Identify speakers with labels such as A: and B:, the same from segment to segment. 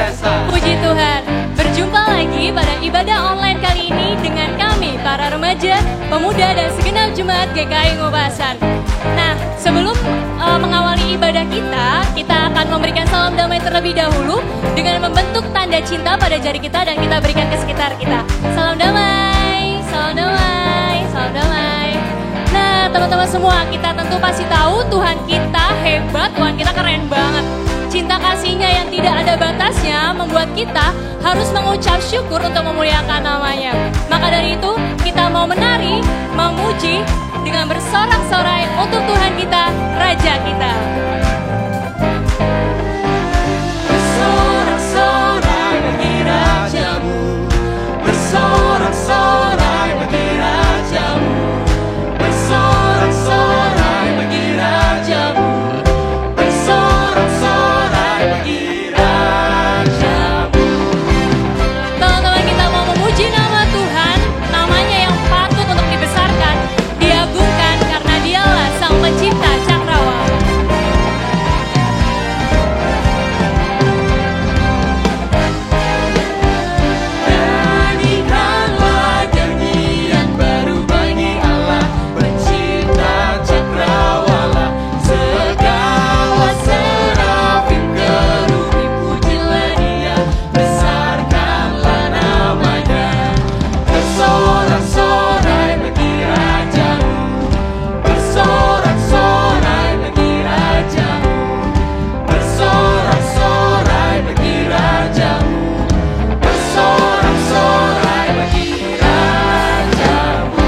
A: biasa.
B: Puji Tuhan, berjumpa lagi pada ibadah online kali ini dengan kami, para remaja, pemuda, dan segenap jemaat GKI Ngobasan. Nah, sebelum mengawali ibadah kita akan memberikan salam damai terlebih dahulu dengan membentuk tanda cinta pada jari kita dan kita berikan ke sekitar kita. Salam damai, salam damai, salam damai. Nah, teman-teman semua, kita tentu pasti tahu Tuhan kita hebat, Tuhan kita keren banget. Cinta kasihnya yang tidak ada batasnya membuat kita harus mengucap syukur untuk memuliakan namanya. Maka dari itu kita mau menari, memuji dengan bersorak-sorai untuk Tuhan kita, Raja kita.
A: Bersorak-sorai bagi Rajamu, bersorak-sorai bagi Rajamu, bersorak-sorai bagi Rajamu.
B: Teman-teman, kita mau memuji nama Tuhan, namanya yang patut untuk dibesarkan, diagungkan karena Dialah Sang Pencipta Cakrawala.
A: Nyanyikanlah nyanyian baru bagi Allah, Pencipta Cakrawala. Segala serafim kerupi pujilah Dia, besarkanlah namanya. Bersorak-sorai bagi Rajamu, bersorak-sorai bagi Rajamu, bersorak-sorai bagi Rajamu, bersorak-sorai bagi Rajamu.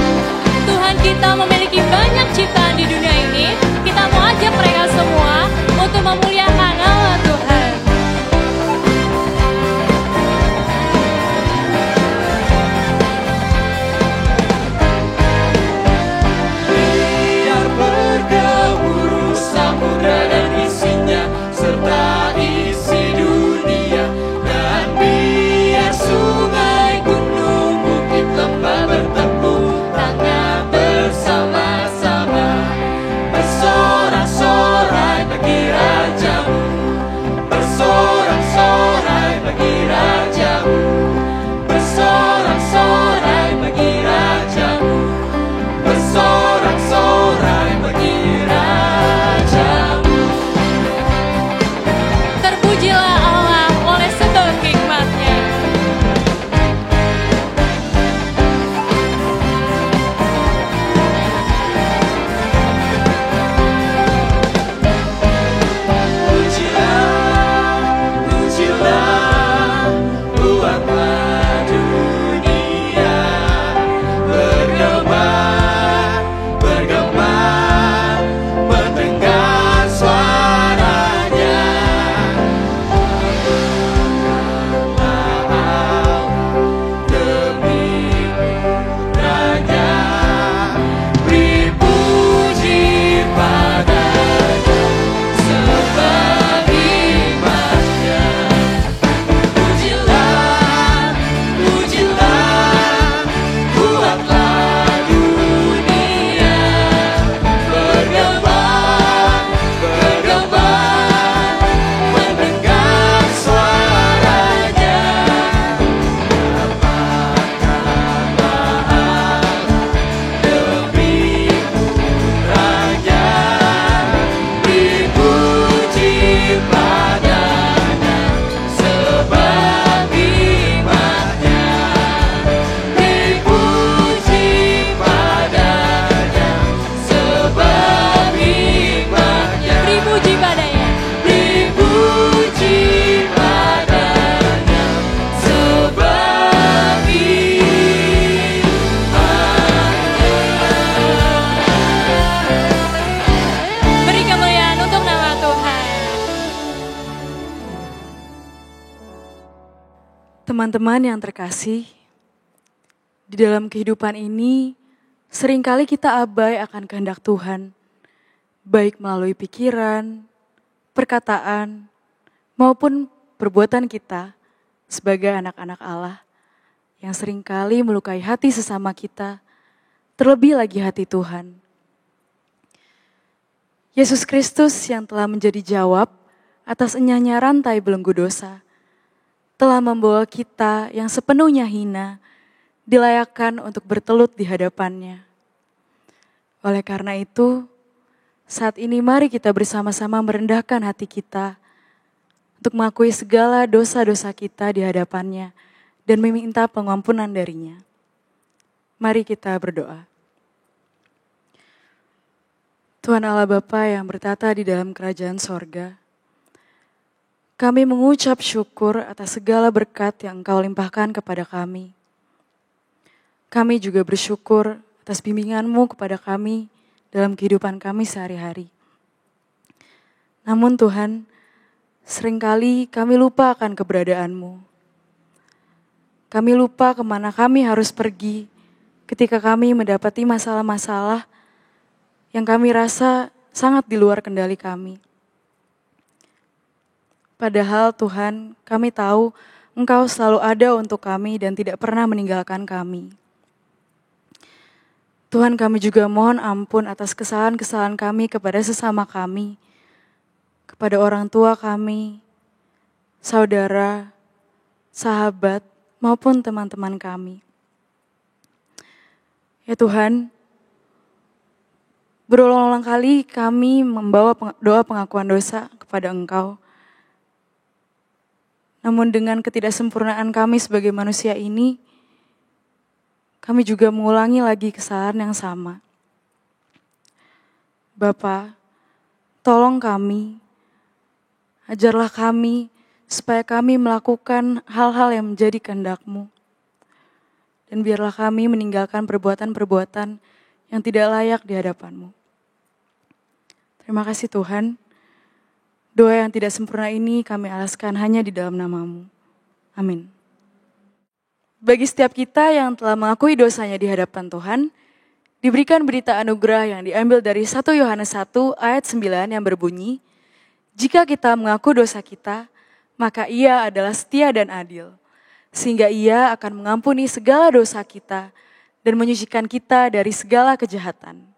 B: Tuhan kita memiliki banyak ciptaan di dunia ini. Kita mau ajak mereka semua untuk memuliakan nama Tuhan.
A: Biar bergemuruh samudra dan isinya, serta isi dunia. Dan biar sungai, gunung, bukit, lembah bertepuk tangan bersama-sama. Bersorak-sorai bagi Rajamu, bersorak-sorai bagi Rajamu, bersorak-sorai bagi Rajamu, bersorak-sorai bagi Rajamu.
B: Terpujilah Allah oleh sebab hikmat-Nya.
A: Pujilah, pujilah, buatlah dunia bergembang, bergembang, mendengar suaranya. Apakah demi Raja, beri puji padanya, sebab hikmat-Nya. Pujilah, pujilah, buatlah dunia bergembang, bergembang, mendengar suaranya. Apakah mahal demi-Mu Raja, beri puji padanya, sebab hikmat-Nya. Beri puji padanya, sebab hikmat-Nya.
B: Beri puji padanya.
A: Beri puji padanya, sebab
B: Beri kemuliaan untuk nama Tuhan.
C: Teman-teman yang terkasih, di dalam kehidupan ini seringkali kita abai akan kehendak Tuhan, baik melalui pikiran, perkataan, maupun perbuatan kita sebagai anak-anak Allah yang seringkali melukai hati sesama kita, terlebih lagi hati Tuhan. Yesus Kristus yang telah menjadi jawab atas enyahnya rantai belenggu dosa, telah membawa kita yang sepenuhnya hina, dilayakkan untuk bertelut di hadapannya. Oleh karena itu, saat ini mari kita bersama-sama merendahkan hati kita untuk mengakui segala dosa-dosa kita di hadapannya dan meminta pengampunan darinya. Mari kita berdoa. Tuhan Allah Bapa yang bertata di dalam kerajaan sorga, kami mengucap syukur atas segala berkat yang Engkau limpahkan kepada kami. Kami juga bersyukur atas bimbingan-Mu kepada kami dalam kehidupan kami sehari-hari. Namun Tuhan, seringkali kami lupa akan keberadaan-Mu. Kami lupa kemana kami harus pergi ketika kami mendapati masalah-masalah yang kami rasa sangat di luar kendali kami. Padahal Tuhan, kami tahu Engkau selalu ada untuk kami dan tidak pernah meninggalkan kami. Tuhan, kami juga mohon ampun atas kesalahan-kesalahan kami kepada sesama kami, kepada orang tua kami, saudara, sahabat, maupun teman-teman kami. Ya Tuhan, berulang-ulang kali kami membawa doa pengakuan dosa kepada Engkau. Namun dengan ketidaksempurnaan kami sebagai manusia ini, kami juga mengulangi lagi kesalahan yang sama. Bapa, tolong kami, ajarlah kami supaya kami melakukan hal-hal yang menjadi kehendak-Mu. Dan biarlah kami meninggalkan perbuatan-perbuatan yang tidak layak di hadapan-Mu. Terima kasih Tuhan. Doa yang tidak sempurna ini kami alaskan hanya di dalam nama-Mu. Amin. Bagi setiap kita yang telah mengakui dosanya di hadapan Tuhan, diberikan berita anugerah yang diambil dari 1 Yohanes 1 ayat 9 yang berbunyi, "Jika kita mengaku dosa kita, maka Ia adalah setia dan adil, sehingga Ia akan mengampuni segala dosa kita dan menyucikan kita dari segala kejahatan."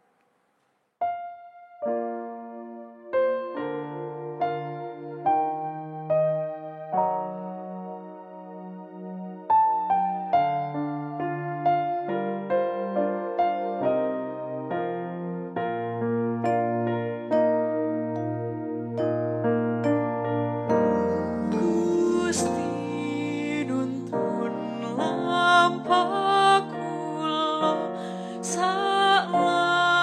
A: Gusti nuntun lampaku lo salah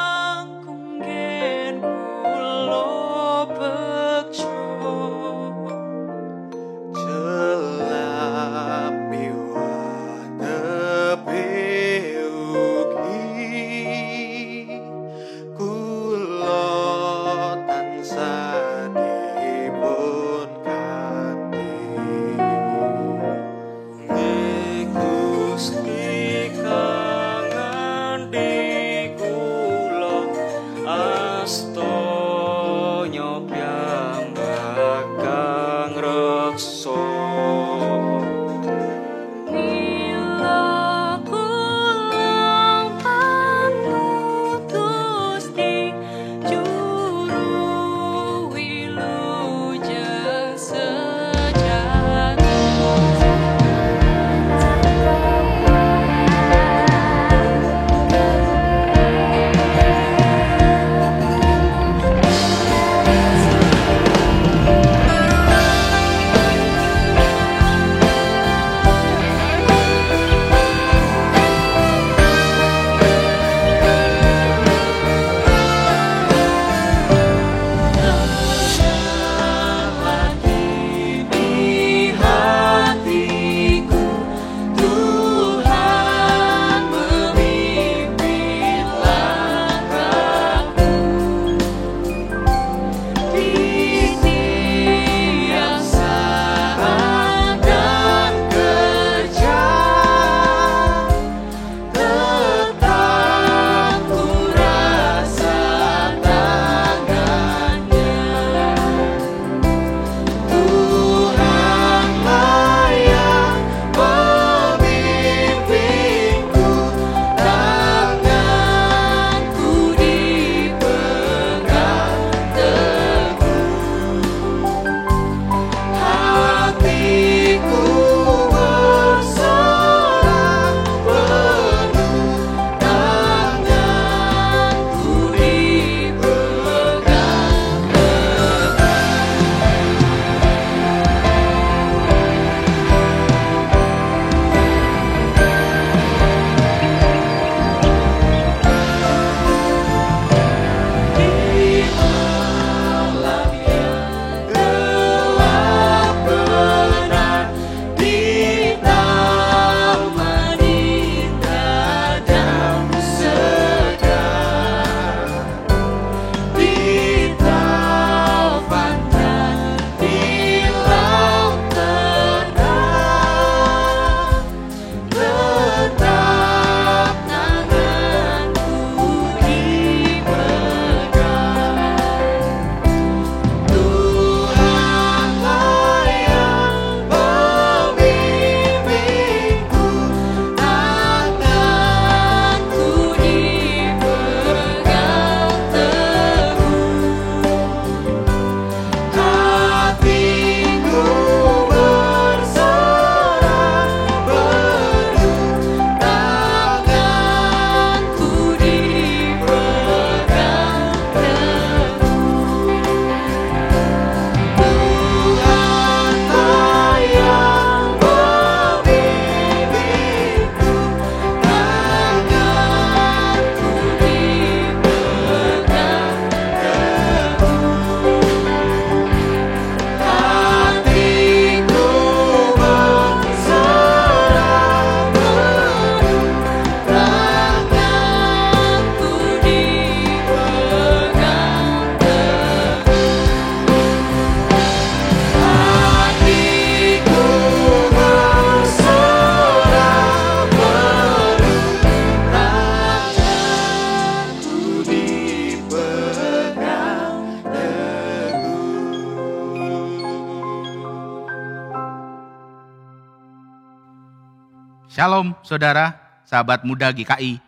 D: Shalom saudara, sahabat muda GKI.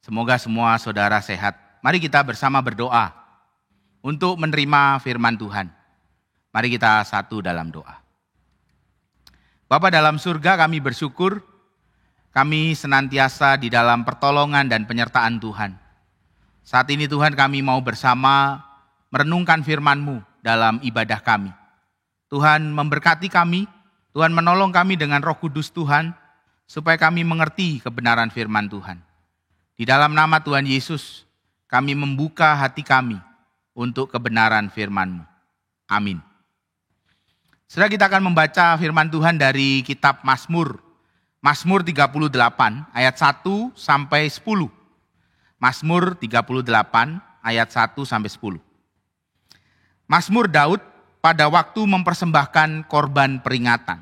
D: Semoga semua saudara sehat. Mari kita bersama berdoa untuk menerima firman Tuhan. Mari kita satu dalam doa. Bapa dalam surga, kami bersyukur kami senantiasa di dalam pertolongan dan penyertaan Tuhan. Saat ini Tuhan, kami mau bersama merenungkan firman-Mu dalam ibadah kami. Tuhan memberkati kami, Tuhan menolong kami dengan Roh Kudus Tuhan, supaya kami mengerti kebenaran firman Tuhan. Di dalam nama Tuhan Yesus, kami membuka hati kami untuk kebenaran firman-Mu. Amin. Setelah kita akan membaca firman Tuhan dari kitab Mazmur. Mazmur 38 ayat 1 sampai 10. Mazmur 38 ayat 1 sampai 10. Mazmur Daud pada waktu mempersembahkan korban peringatan.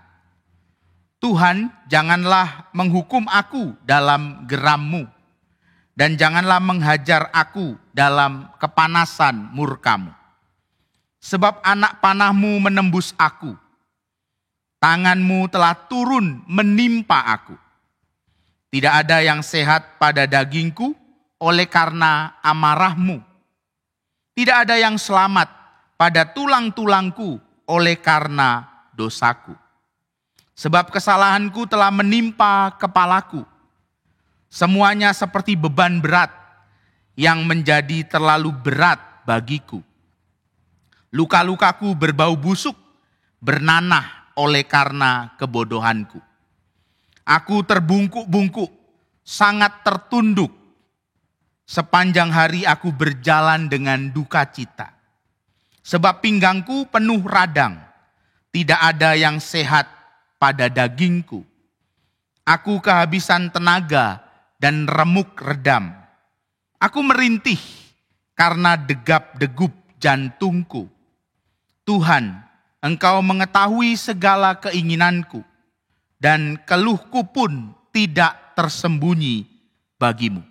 D: Tuhan, janganlah menghukum aku dalam geram-Mu, dan janganlah menghajar aku dalam kepanasan murka-Mu. Sebab anak panah-Mu menembus aku, tangan-Mu telah turun menimpa aku. Tidak ada yang sehat pada dagingku oleh karena amarah-Mu. Tidak ada yang selamat pada tulang-tulangku oleh karena dosaku. Sebab kesalahanku telah menimpa kepalaku. Semuanya seperti beban berat yang menjadi terlalu berat bagiku. Luka-lukaku berbau busuk, bernanah oleh karena kebodohanku. Aku terbungkuk-bungkuk, sangat tertunduk. Sepanjang hari aku berjalan dengan duka cita. Sebab pinggangku penuh radang, tidak ada yang sehat pada dagingku. Aku kehabisan tenaga dan remuk redam. Aku merintih karena degap-degup jantungku. Tuhan, Engkau mengetahui segala keinginanku, dan keluhku pun tidak tersembunyi bagimu.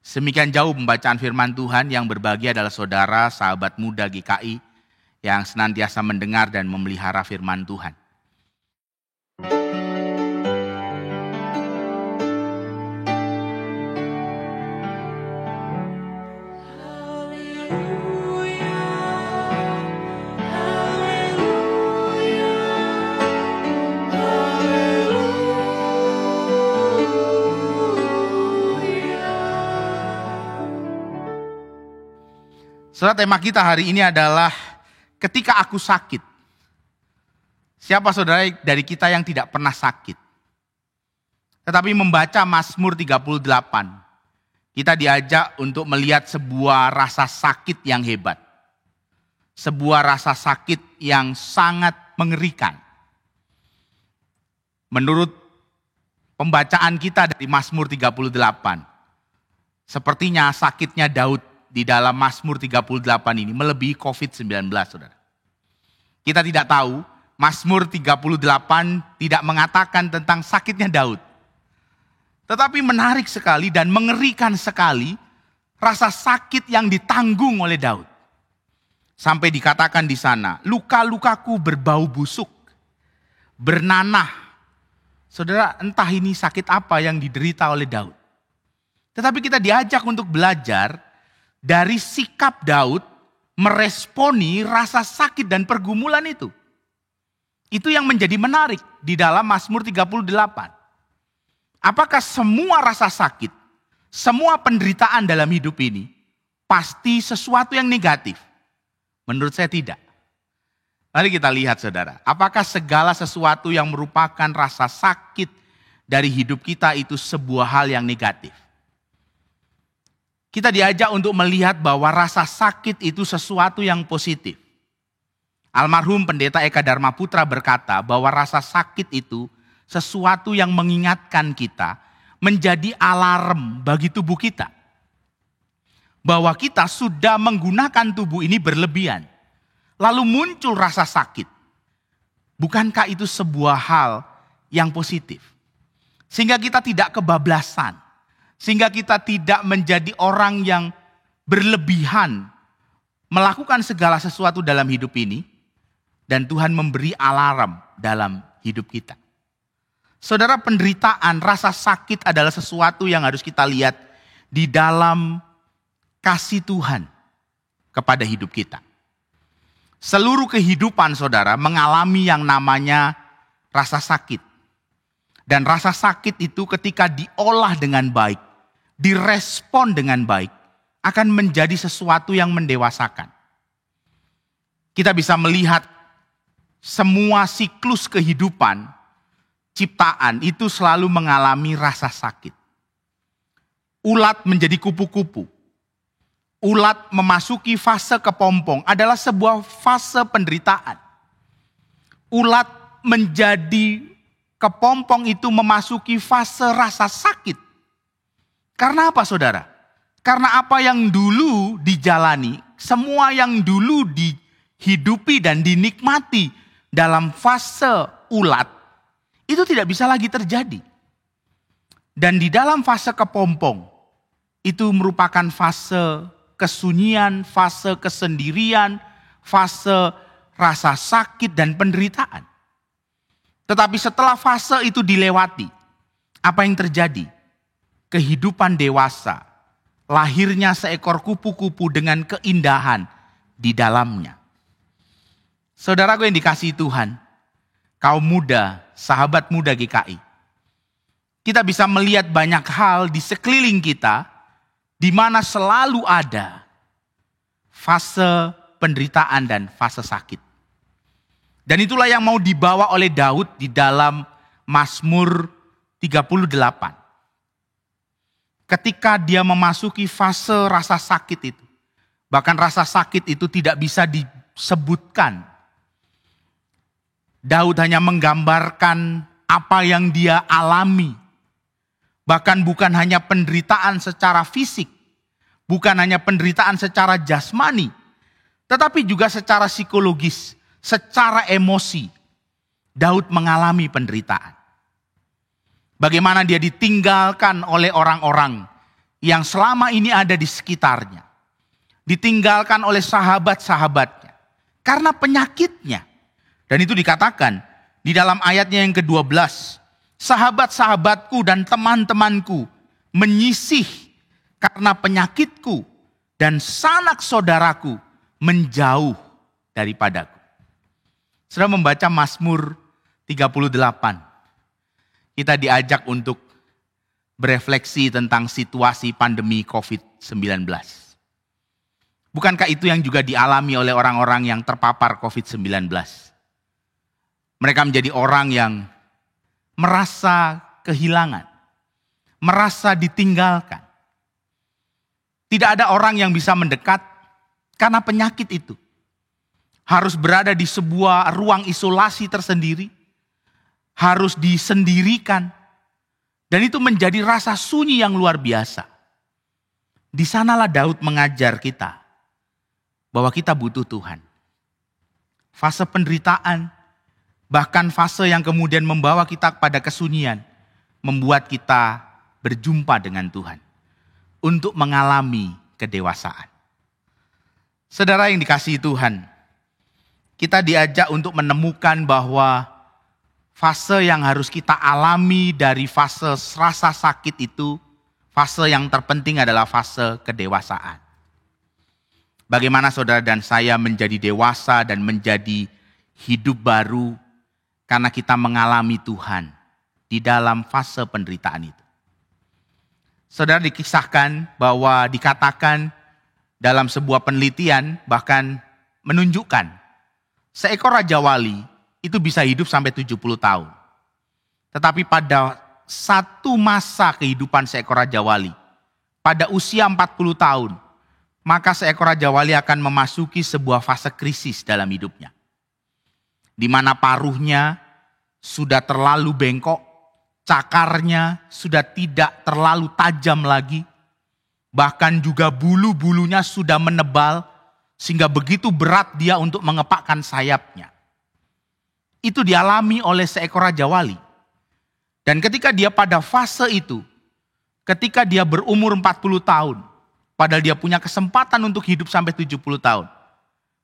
D: Semikian jauh pembacaan firman Tuhan. Yang berbahagia adalah saudara, sahabat muda GKI yang senantiasa mendengar dan memelihara firman Tuhan. Saudara, tema kita hari ini adalah ketika aku sakit. Siapa saudara dari kita yang tidak pernah sakit? Tetapi membaca Mazmur 38, kita diajak untuk melihat sebuah rasa sakit yang hebat. Sebuah rasa sakit yang sangat mengerikan. Menurut pembacaan kita dari Mazmur 38, sepertinya sakitnya Daud di dalam Mazmur 38 ini melebihi COVID-19, saudara. Kita tidak tahu, Mazmur 38 tidak mengatakan tentang sakitnya Daud. Tetapi menarik sekali dan mengerikan sekali rasa sakit yang ditanggung oleh Daud. Sampai dikatakan di sana, luka-lukaku berbau busuk, bernanah. Saudara, entah ini sakit apa yang diderita oleh Daud. Tetapi kita diajak untuk belajar dari sikap Daud meresponi rasa sakit dan pergumulan itu. Itu yang menjadi menarik di dalam Mazmur 38. Apakah semua rasa sakit, semua penderitaan dalam hidup ini pasti sesuatu yang negatif? Menurut saya tidak. Mari kita lihat saudara, apakah segala sesuatu yang merupakan rasa sakit dari hidup kita itu sebuah hal yang negatif? Kita diajak untuk melihat bahwa rasa sakit itu sesuatu yang positif. Almarhum Pendeta Eka Dharma Putra berkata bahwa rasa sakit itu sesuatu yang mengingatkan kita, menjadi alarm bagi tubuh kita. Bahwa kita sudah menggunakan tubuh ini berlebihan. Lalu muncul rasa sakit. Bukankah itu sebuah hal yang positif? Sehingga kita tidak kebablasan. Sehingga kita tidak menjadi orang yang berlebihan melakukan segala sesuatu dalam hidup ini. Dan Tuhan memberi alarm dalam hidup kita. Saudara, penderitaan, rasa sakit adalah sesuatu yang harus kita lihat di dalam kasih Tuhan kepada hidup kita. Seluruh kehidupan saudara mengalami yang namanya rasa sakit. Dan rasa sakit itu ketika diolah dengan baik, direspon dengan baik, akan menjadi sesuatu yang mendewasakan. Kita bisa melihat semua siklus kehidupan, ciptaan itu selalu mengalami rasa sakit. Ulat menjadi kupu-kupu. Ulat memasuki fase kepompong adalah sebuah fase penderitaan. Ulat menjadi kepompong itu memasuki fase rasa sakit. Karena apa saudara? Karena apa yang dulu dijalani, semua yang dulu dihidupi dan dinikmati dalam fase ulat, itu tidak bisa lagi terjadi. Dan di dalam fase kepompong, itu merupakan fase kesunyian, fase kesendirian, fase rasa sakit dan penderitaan. Tetapi setelah fase itu dilewati, apa yang terjadi? Kehidupan dewasa, lahirnya seekor kupu-kupu dengan keindahan di dalamnya. Saudaraku yang dikasihi Tuhan, kaum muda, sahabat muda GKI, kita bisa melihat banyak hal di sekeliling kita, di mana selalu ada fase penderitaan dan fase sakit. Dan itulah yang mau dibawa oleh Daud di dalam Mazmur 38. Ketika dia memasuki fase rasa sakit itu, bahkan rasa sakit itu tidak bisa disebutkan. Daud hanya menggambarkan apa yang dia alami. Bahkan bukan hanya penderitaan secara fisik, bukan hanya penderitaan secara jasmani, tetapi juga secara psikologis, secara emosi. Daud mengalami penderitaan. Bagaimana dia ditinggalkan oleh orang-orang yang selama ini ada di sekitarnya. Ditinggalkan oleh sahabat-sahabatnya. Karena penyakitnya. Dan itu dikatakan di dalam ayatnya yang ke-12. Sahabat-sahabatku dan teman-temanku menyisih karena penyakitku. Dan sanak saudaraku menjauh daripadaku. Sudah membaca Mazmur 38. Kita diajak untuk berefleksi tentang situasi pandemi COVID-19. Bukankah itu yang juga dialami oleh orang-orang yang terpapar COVID-19? Mereka menjadi orang yang merasa kehilangan, merasa ditinggalkan. Tidak ada orang yang bisa mendekat karena penyakit itu. Harus berada di sebuah ruang isolasi tersendiri. Harus disendirikan. Dan itu menjadi rasa sunyi yang luar biasa. Di sanalah Daud mengajar kita bahwa kita butuh Tuhan. Fase penderitaan, bahkan fase yang kemudian membawa kita pada kesunyian, membuat kita berjumpa dengan Tuhan untuk mengalami kedewasaan. Saudara yang dikasihi Tuhan, kita diajak untuk menemukan bahwa fase yang harus kita alami dari fase rasa sakit itu, fase yang terpenting adalah fase kedewasaan. Bagaimana saudara dan saya menjadi dewasa dan menjadi hidup baru karena kita mengalami Tuhan di dalam fase penderitaan itu. Saudara, dikisahkan bahwa dikatakan dalam sebuah penelitian bahkan menunjukkan seekor Raja Wali itu bisa hidup sampai 70 tahun. Tetapi pada satu masa kehidupan seekor Raja Wali, pada usia 40 tahun, maka seekor Raja Wali akan memasuki sebuah fase krisis dalam hidupnya. Di mana paruhnya sudah terlalu bengkok, cakarnya sudah tidak terlalu tajam lagi, bahkan juga bulu-bulunya sudah menebal, sehingga begitu berat dia untuk mengepakkan sayapnya. Itu dialami oleh seekor Raja Wali. Dan ketika dia pada fase itu, ketika dia berumur 40 tahun, padahal dia punya kesempatan untuk hidup sampai 70 tahun.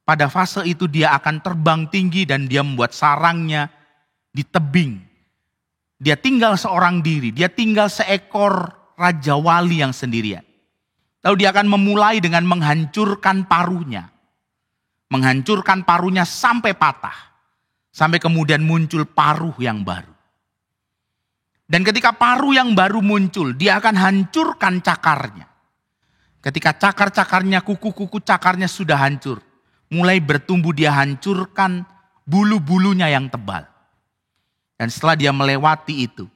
D: Pada fase itu dia akan terbang tinggi dan dia membuat sarangnya di tebing, Dia tinggal seorang diri, dia tinggal seekor raja wali yang sendirian. Lalu dia akan memulai dengan menghancurkan paruhnya. Menghancurkan paruhnya sampai patah. Sampai kemudian muncul paruh yang baru. Dan ketika paruh yang baru muncul, dia akan hancurkan cakarnya. Ketika cakar-cakarnya, kuku-kuku cakarnya sudah hancur. Mulai bertumbuh, dia hancurkan bulu-bulunya yang tebal. Dan setelah dia melewati itu,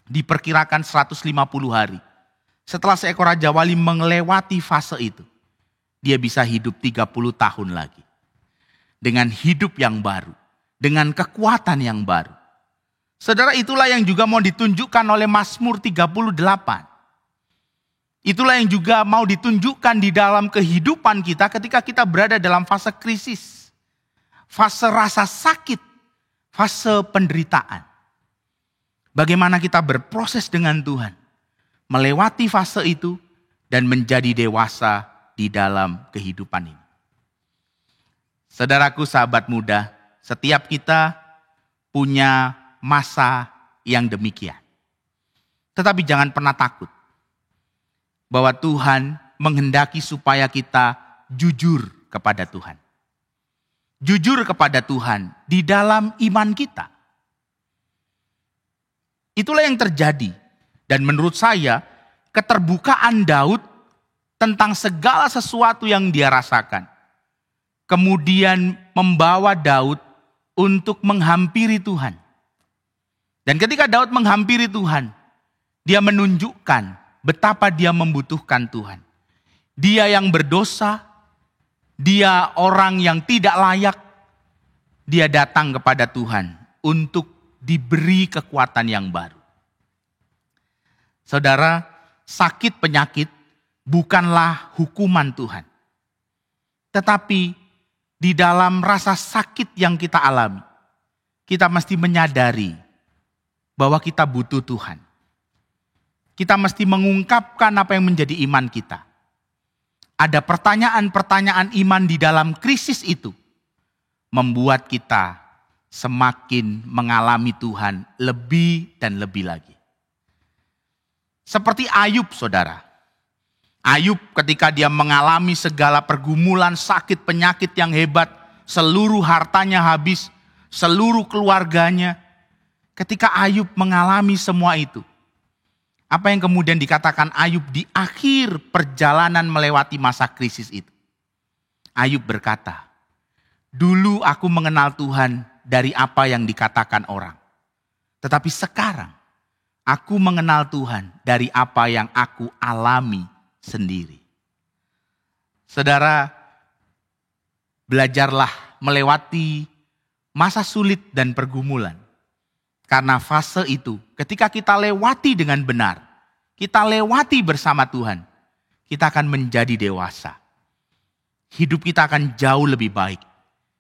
D: diperkirakan 150 hari. Setelah seekor raja wali melewati fase itu, dia bisa hidup 30 tahun lagi. Dengan hidup yang baru, dengan kekuatan yang baru. Saudara, itulah yang juga mau ditunjukkan oleh Mazmur 38. Itulah yang juga mau ditunjukkan di dalam kehidupan kita ketika kita berada dalam fase krisis. Fase rasa sakit, fase penderitaan. Bagaimana kita berproses dengan Tuhan. Melewati fase itu dan menjadi dewasa di dalam kehidupan ini. Saudaraku, sahabat muda, setiap kita punya masa yang demikian. Tetapi jangan pernah takut bahwa Tuhan menghendaki supaya kita jujur kepada Tuhan. Jujur kepada Tuhan di dalam iman kita. Itulah yang terjadi. Dan menurut saya, keterbukaan Daud tentang segala sesuatu yang dia rasakan, kemudian membawa Daud untuk menghampiri Tuhan. Dan ketika Daud menghampiri Tuhan, dia menunjukkan betapa dia membutuhkan Tuhan. Dia yang berdosa, dia orang yang tidak layak, dia datang kepada Tuhan untuk diberi kekuatan yang baru. Saudara, sakit penyakit bukanlah hukuman Tuhan. Tetapi di dalam rasa sakit yang kita alami, kita mesti menyadari bahwa kita butuh Tuhan. Kita mesti mengungkapkan apa yang menjadi iman kita. Ada pertanyaan-pertanyaan iman di dalam krisis itu, membuat kita semakin mengalami Tuhan lebih dan lebih lagi. Seperti Ayub, saudara. Ayub ketika dia mengalami segala pergumulan, sakit, penyakit yang hebat, seluruh hartanya habis, seluruh keluarganya. Ketika Ayub mengalami semua itu, apa yang kemudian dikatakan Ayub di akhir perjalanan melewati masa krisis itu? Ayub berkata, dulu aku mengenal Tuhan dari apa yang dikatakan orang. Tetapi sekarang aku mengenal Tuhan dari apa yang aku alami sendiri. Saudara, belajarlah melewati masa sulit dan pergumulan. Karena fase itu, ketika kita lewati dengan benar, kita lewati bersama Tuhan, kita akan menjadi dewasa. Hidup kita akan jauh lebih baik.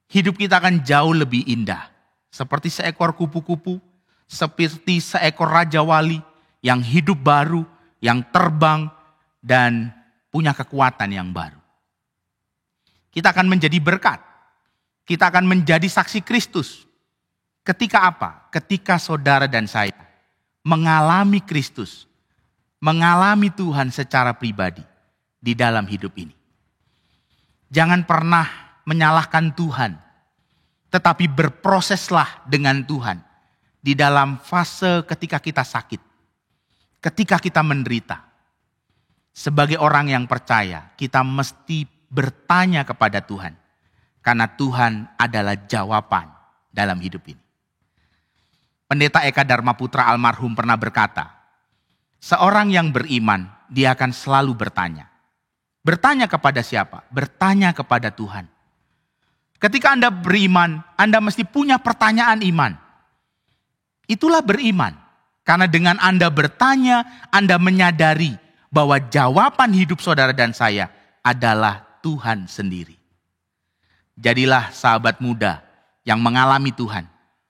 D: Hidup kita akan jauh lebih indah. Seperti seekor kupu-kupu, seperti seekor raja wali yang hidup baru, yang terbang, dan punya kekuatan yang baru. Kita akan menjadi berkat. Kita akan menjadi saksi Kristus. Ketika apa? Ketika saudara dan saya mengalami Kristus, mengalami Tuhan secara pribadi di dalam hidup ini. Jangan pernah menyalahkan Tuhan, tetapi berproseslah dengan Tuhan di dalam fase ketika kita sakit, ketika kita menderita. Sebagai orang yang percaya, kita mesti bertanya kepada Tuhan, karena Tuhan adalah jawaban dalam hidup ini. Pendeta Eka Dharma Putra almarhum pernah berkata, seorang yang beriman, dia akan selalu bertanya. Bertanya kepada siapa? Bertanya kepada Tuhan. Ketika Anda beriman, Anda mesti punya pertanyaan iman. Itulah beriman. Karena dengan Anda bertanya, Anda menyadari bahwa jawaban hidup saudara dan saya adalah Tuhan sendiri. Jadilah sahabat muda yang mengalami Tuhan.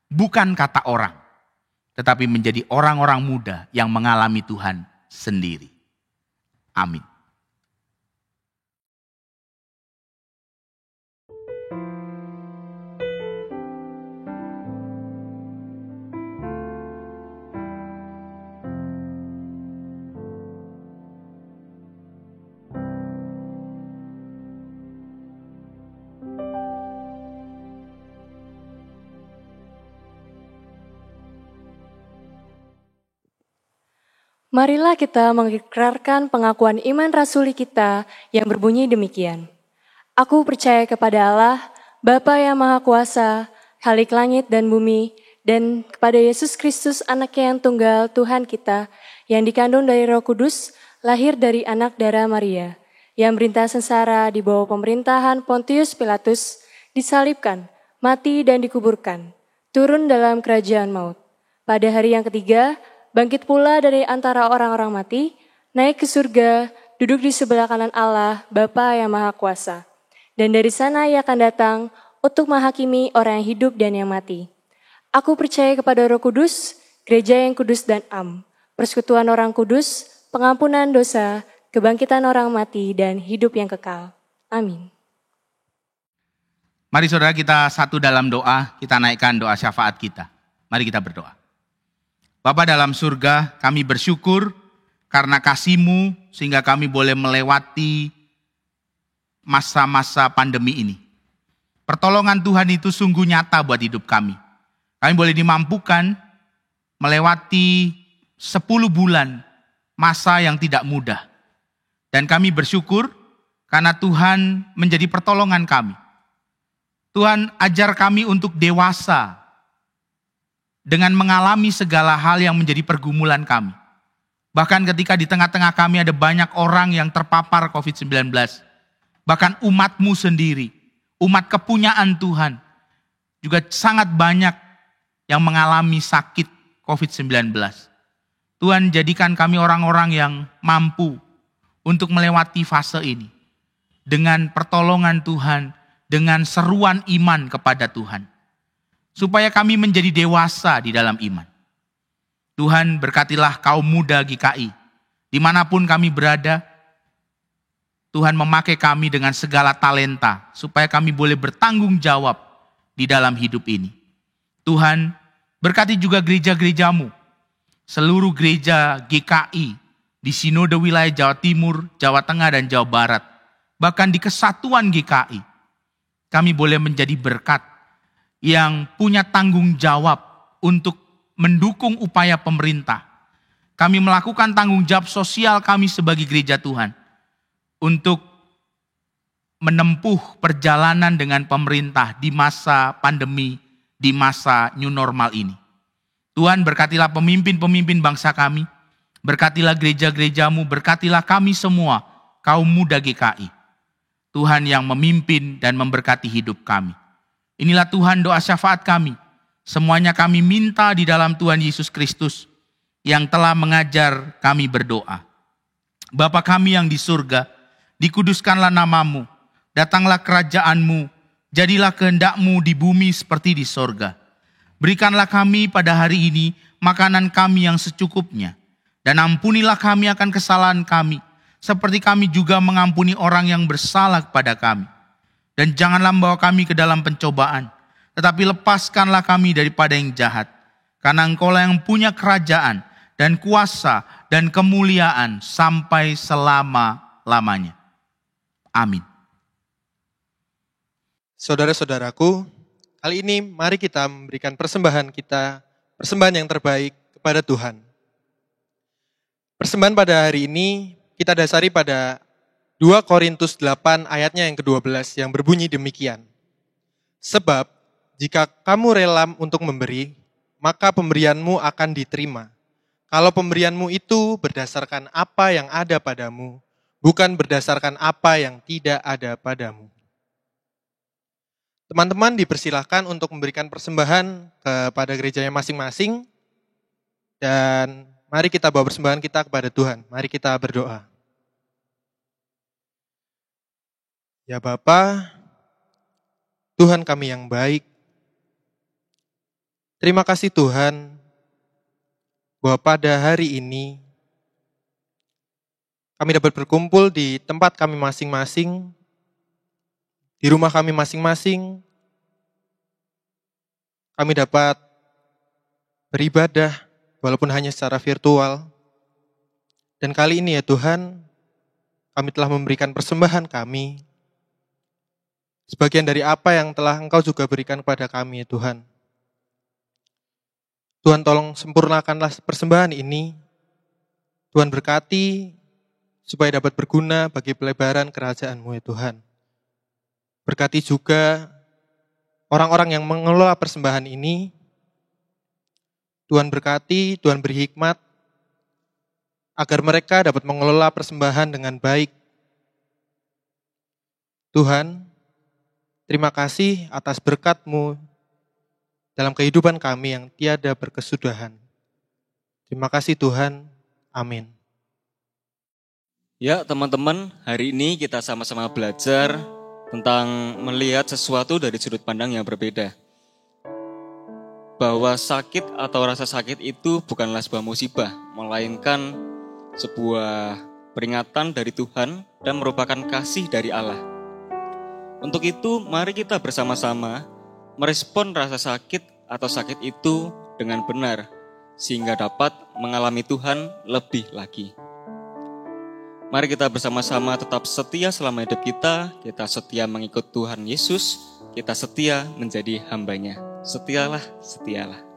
D: Bukan kata orang, tetapi menjadi orang-orang muda yang mengalami Tuhan sendiri. Amin.
B: Marilah kita mengikrarkan pengakuan iman rasuli kita yang berbunyi demikian. Aku percaya kepada Allah, Bapa yang Maha Kuasa, Khalik langit dan bumi, dan kepada Yesus Kristus anaknya yang tunggal Tuhan kita, yang dikandung dari Roh Kudus, lahir dari anak darah Maria, yang merintah sengsara di bawah pemerintahan Pontius Pilatus, disalibkan, mati dan dikuburkan, turun dalam kerajaan maut. Pada hari yang ketiga, bangkit pula dari antara orang-orang mati, naik ke surga, duduk di sebelah kanan Allah, Bapa yang Maha Kuasa. Dan dari sana ia akan datang untuk menghakimi orang yang hidup dan yang mati. Aku percaya kepada Roh Kudus, gereja yang kudus dan am, persekutuan orang kudus, pengampunan dosa, kebangkitan orang mati, dan hidup yang kekal. Amin.
D: Mari saudara kita satu dalam doa, kita naikkan doa syafaat kita. Mari kita berdoa. Bapa dalam surga, kami bersyukur karena kasih-Mu sehingga kami boleh melewati masa-masa pandemi ini. Pertolongan Tuhan itu sungguh nyata buat hidup kami. Kami boleh dimampukan melewati 10 bulan masa yang tidak mudah. Dan kami bersyukur karena Tuhan menjadi pertolongan kami. Tuhan ajar kami untuk dewasa dengan mengalami segala hal yang menjadi pergumulan kami. Bahkan ketika di tengah-tengah kami ada banyak orang yang terpapar COVID-19. Bahkan umat-Mu sendiri, umat kepunyaan Tuhan, juga sangat banyak yang mengalami sakit COVID-19. Tuhan jadikan kami orang-orang yang mampu untuk melewati fase ini. Dengan pertolongan Tuhan, dengan seruan iman kepada Tuhan. Supaya kami menjadi dewasa di dalam iman. Tuhan berkatilah kaum muda GKI. Dimanapun kami berada, Tuhan memakai kami dengan segala talenta, supaya kami boleh bertanggung jawab di dalam hidup ini. Tuhan, berkati juga gereja-gereja-Mu, seluruh gereja GKI, di Sinode wilayah Jawa Timur, Jawa Tengah, dan Jawa Barat. Bahkan di kesatuan GKI, kami boleh menjadi berkat yang punya tanggung jawab untuk mendukung upaya pemerintah. Kami melakukan tanggung jawab sosial kami sebagai gereja Tuhan untuk menempuh perjalanan dengan pemerintah di masa pandemi, di masa new normal ini. Tuhan berkatilah pemimpin-pemimpin bangsa kami, berkatilah gereja-gereja-Mu, berkatilah kami semua, kaum muda GKI. Tuhan yang memimpin dan memberkati hidup kami. Inilah Tuhan doa syafaat kami. Semuanya kami minta di dalam Tuhan Yesus Kristus yang telah mengajar kami berdoa. Bapa kami yang di surga, dikuduskanlah nama-Mu, datanglah kerajaan-Mu, jadilah kehendak-Mu di bumi seperti di sorga. Berikanlah kami pada hari ini makanan kami yang secukupnya, dan ampunilah kami akan kesalahan kami, seperti kami juga mengampuni orang yang bersalah kepada kami. Dan janganlah membawa kami ke dalam pencobaan, tetapi lepaskanlah kami daripada yang jahat. Karena Engkau-lah yang punya kerajaan dan kuasa dan kemuliaan sampai selama-lamanya. Amin.
E: Saudara-saudaraku, kali ini mari kita memberikan persembahan kita, persembahan yang terbaik kepada Tuhan. Persembahan pada hari ini kita dasari pada 2 Korintus 8 ayatnya yang ke-12 yang berbunyi demikian. Sebab jika kamu rela untuk memberi, maka pemberianmu akan diterima. Kalau pemberianmu itu berdasarkan apa yang ada padamu, bukan berdasarkan apa yang tidak ada padamu. Teman-teman dipersilahkan untuk memberikan persembahan kepada gerejanya masing-masing. Dan mari kita bawa persembahan kita kepada Tuhan. Mari kita berdoa. Ya Bapa, Tuhan kami yang baik, terima kasih Tuhan, bahwa pada hari ini kami dapat berkumpul di tempat kami masing-masing, di rumah kami masing-masing. Kami dapat beribadah walaupun hanya secara virtual. Dan kali ini ya Tuhan, kami telah memberikan persembahan kami, sebagian dari apa yang telah Engkau juga berikan kepada kami ya Tuhan. Tuhan tolong sempurnakanlah persembahan ini, Tuhan berkati supaya dapat berguna bagi pelebaran kerajaan-Mu ya Tuhan. Berkati juga orang-orang yang mengelola persembahan ini. Tuhan berkati, Tuhan beri hikmat agar mereka dapat mengelola persembahan dengan baik. Tuhan, terima kasih atas berkat-Mu dalam kehidupan kami yang tiada berkesudahan. Terima kasih Tuhan. Amin.
F: Ya teman-teman, hari ini kita sama-sama belajar tentang melihat sesuatu dari sudut pandang yang berbeda. Bahwa sakit atau rasa sakit itu bukanlah sebuah musibah, melainkan sebuah peringatan dari Tuhan dan merupakan kasih dari Allah. Untuk itu, mari kita bersama-sama merespon rasa sakit atau sakit itu dengan benar, sehingga dapat mengalami Tuhan lebih lagi. Mari kita bersama-sama tetap setia selama hidup kita setia mengikut Tuhan Yesus, kita setia menjadi hamba-Nya. Setialah, setialah.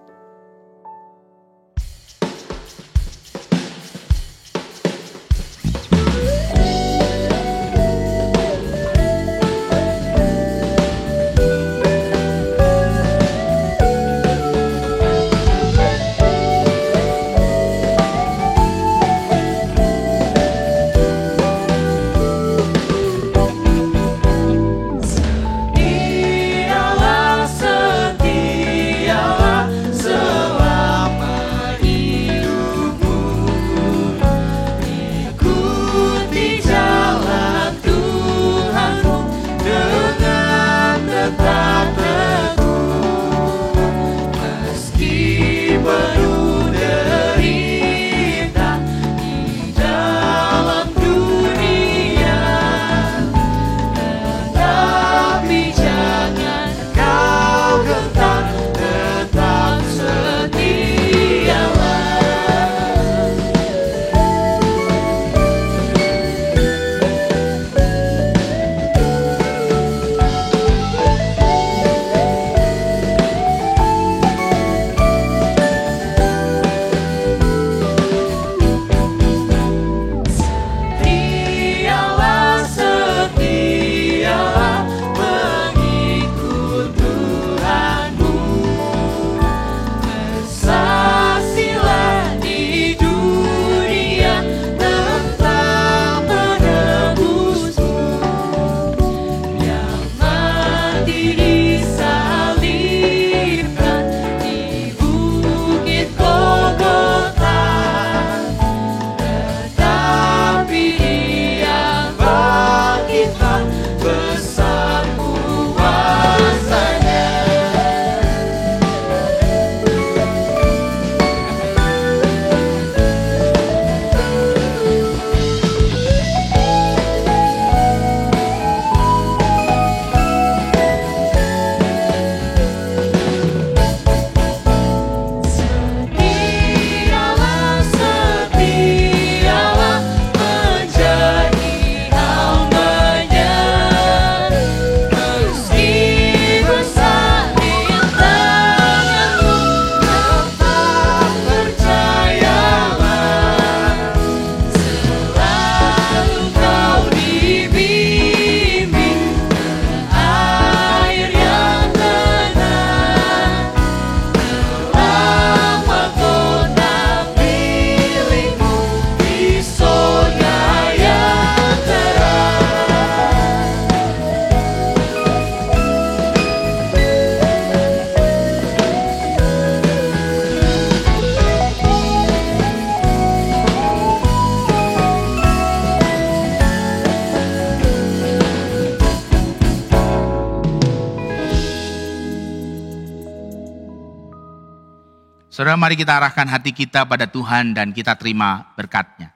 D: Saudara, mari kita arahkan hati kita pada Tuhan dan kita terima berkat-Nya.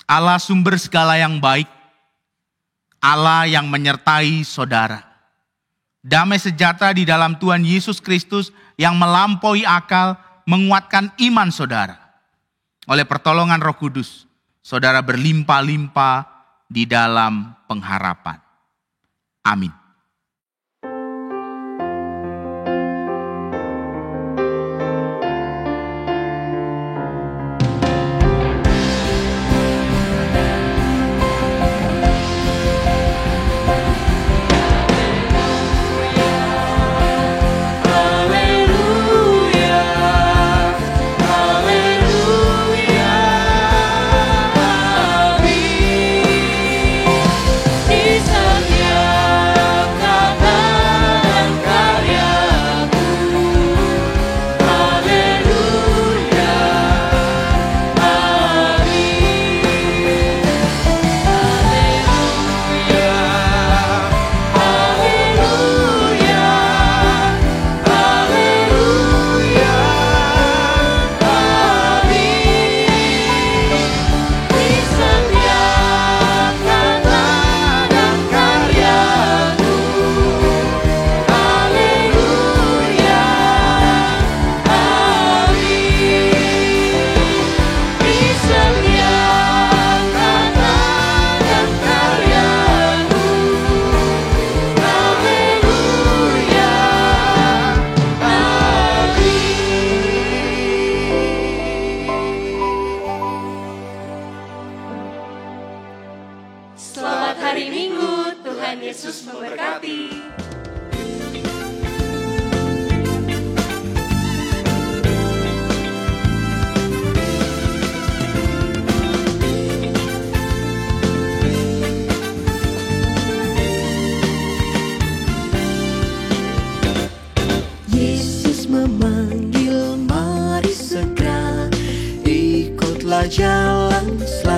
D: Allah sumber segala yang baik, Allah yang menyertai saudara. Damai sejahtera di dalam Tuhan Yesus Kristus yang melampaui akal, menguatkan iman saudara. Oleh pertolongan Roh Kudus, saudara berlimpah-limpah di dalam pengharapan. Amin.
A: adalah jalan selamat.